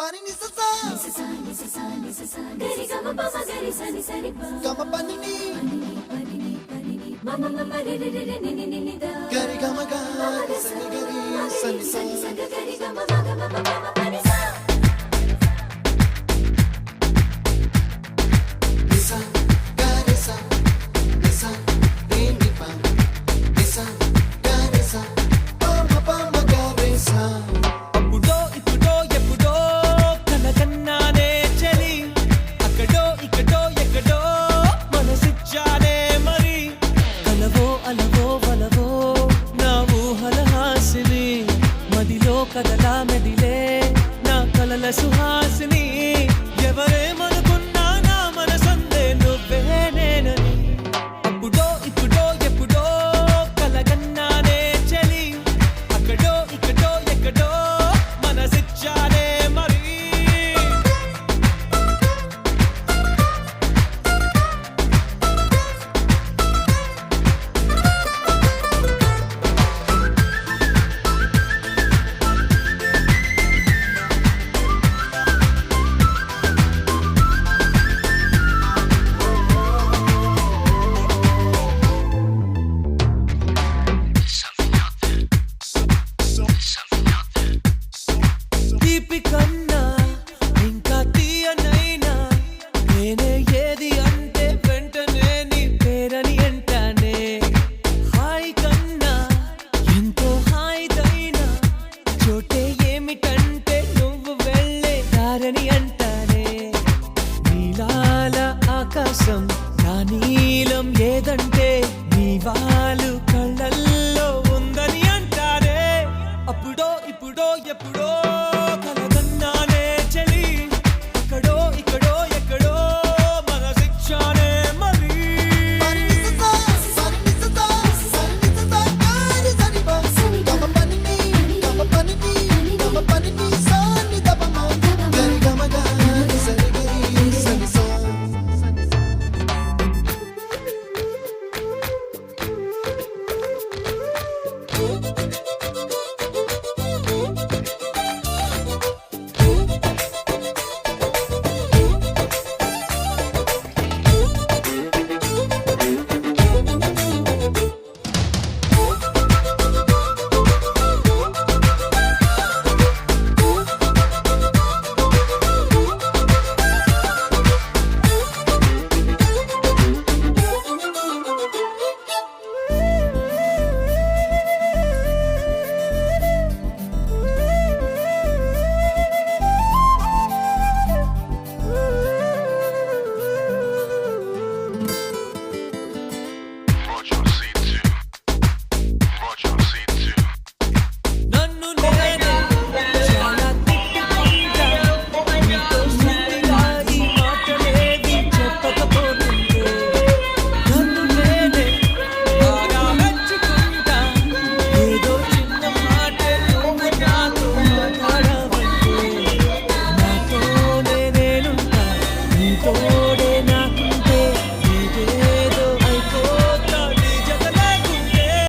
pani ni sa sa gari gama pa ma gari sa ni sa ni pa gama pani ni mama mama re re re ni ni ni da gari gama ga sa ni gari sa ni sa gari gama ma gama mama pani sa nisa gari sa nisa re ni pa nisa gari sa pa ma gari sa అప్పుడో ఇప్పుడో ఎప్పుడో కనకన్నానే చలి అక్కడో ఇక్కడో ఎక్కడో మనసిచ్చానే మరి కలవో అలవో వలవో నా ఊహల హాసిని మదిలో కదలా మెదిలే నా కలల సుహా